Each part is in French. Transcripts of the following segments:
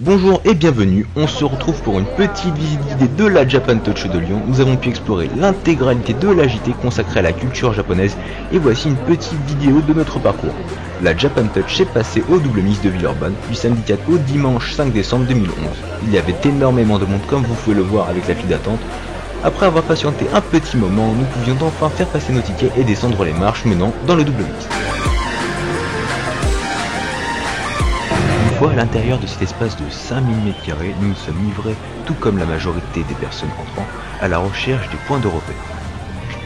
Bonjour et bienvenue, on se retrouve pour une petite visite guidée de la Japan Touch de Lyon. Nous avons pu explorer l'intégralité de la JT consacrée à la culture japonaise et voici une petite vidéo de notre parcours. La Japan Touch s'est passée au double mix de Villeurbanne du samedi 4 au dimanche 5 décembre 2011. Il y avait énormément de monde comme vous pouvez le voir avec la file d'attente. Après avoir patienté un petit moment, nous pouvions enfin faire passer nos tickets et descendre les marches menant dans le double mix. À l'intérieur de cet espace de 5000 m², nous nous sommes livrés, tout comme la majorité des personnes entrant, à la recherche des points de repère.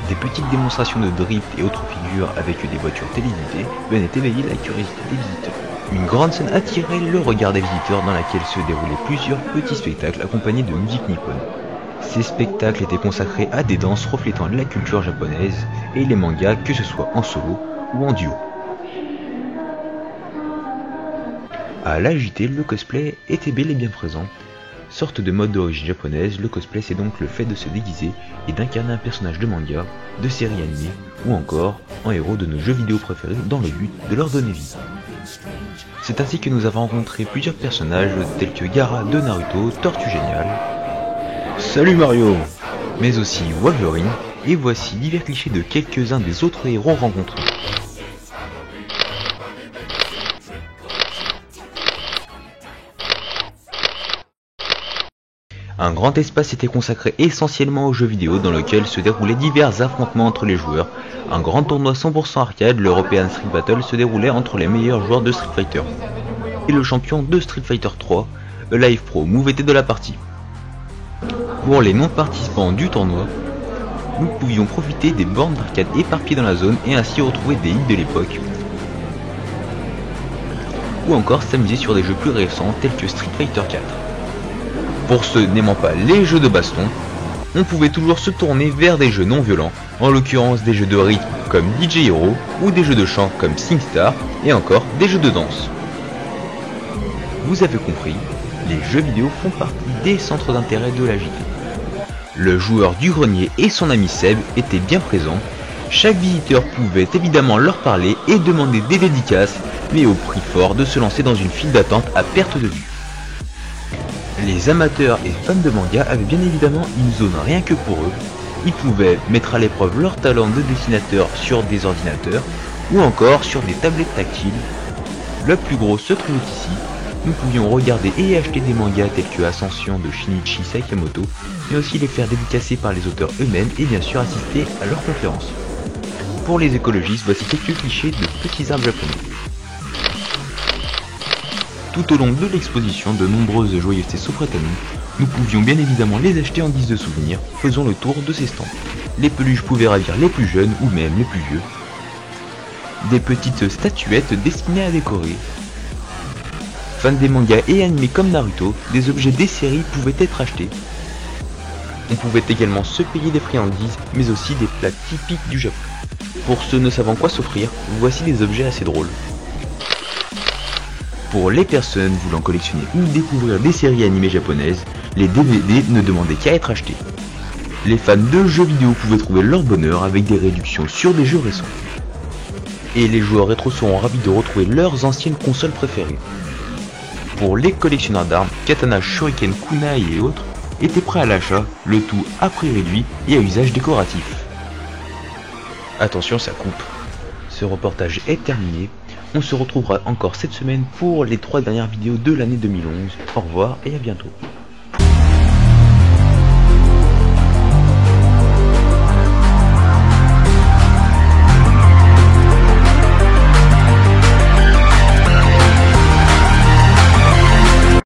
Des petites démonstrations de drift et autres figures avec des voitures télévisées venaient éveiller la curiosité des visiteurs. Une grande scène attirait le regard des visiteurs dans laquelle se déroulaient plusieurs petits spectacles accompagnés de musique nippone. Ces spectacles étaient consacrés à des danses reflétant la culture japonaise et les mangas, que ce soit en solo ou en duo. À la JT, le cosplay était bel et bien présent. Sorte de mode d'origine japonaise, le cosplay c'est donc le fait de se déguiser et d'incarner un personnage de manga, de série animée ou encore en héros de nos jeux vidéo préférés dans le but de leur donner vie. C'est ainsi que nous avons rencontré plusieurs personnages tels que Gaara de Naruto, Tortue Géniale, Salut Mario, mais aussi Wolverine, et voici divers clichés de quelques-uns des autres héros rencontrés. Un grand espace était consacré essentiellement aux jeux vidéo dans lequel se déroulaient divers affrontements entre les joueurs. Un grand tournoi 100% arcade, l'European Street Battle, se déroulait entre les meilleurs joueurs de Street Fighter. Et le champion de Street Fighter 3, Live Pro Move, était de la partie. Pour les non-participants du tournoi, nous pouvions profiter des bornes d'arcade éparpillées dans la zone et ainsi retrouver des hits de l'époque. Ou encore s'amuser sur des jeux plus récents tels que Street Fighter 4. Pour ceux n'aimant pas les jeux de baston, on pouvait toujours se tourner vers des jeux non violents, en l'occurrence des jeux de rythme comme DJ Hero ou des jeux de chant comme SingStar et encore des jeux de danse. Vous avez compris, les jeux vidéo font partie des centres d'intérêt de la JT. Le joueur du grenier et son ami Seb étaient bien présents. Chaque visiteur pouvait évidemment leur parler et demander des dédicaces, mais au prix fort de se lancer dans une file d'attente à perte de vue. Les amateurs et fans de manga avaient bien évidemment une zone rien que pour eux. Ils pouvaient mettre à l'épreuve leur talent de dessinateur sur des ordinateurs ou encore sur des tablettes tactiles. Le plus gros se trouvait ici. Nous pouvions regarder et acheter des mangas tels que Ascension de Shinichi Sakamoto, mais aussi les faire dédicacer par les auteurs eux-mêmes et bien sûr assister à leurs conférences. Pour les écologistes, voici quelques clichés de petits arbres japonais. Tout au long de l'exposition, de nombreuses joyeusetés s'offraient à nous. Nous pouvions bien évidemment les acheter en guise de souvenir, faisant le tour de ces stands. Les peluches pouvaient ravir les plus jeunes ou même les plus vieux. Des petites statuettes destinées à décorer. Fans des mangas et animés comme Naruto, des objets des séries pouvaient être achetés. On pouvait également se payer des friandises, mais aussi des plats typiques du Japon. Pour ceux ne savant quoi s'offrir, voici des objets assez drôles. Pour les personnes voulant collectionner ou découvrir des séries animées japonaises, les DVD ne demandaient qu'à être achetés. Les fans de jeux vidéo pouvaient trouver leur bonheur avec des réductions sur des jeux récents. Et les joueurs rétro seront ravis de retrouver leurs anciennes consoles préférées. Pour les collectionneurs d'armes, katana, shuriken, kunai et autres étaient prêts à l'achat, le tout à prix réduit et à usage décoratif. Attention, ça coupe. Ce reportage est terminé. On se retrouvera encore cette semaine pour les 3 dernières vidéos de l'année 2011. Au revoir et à bientôt.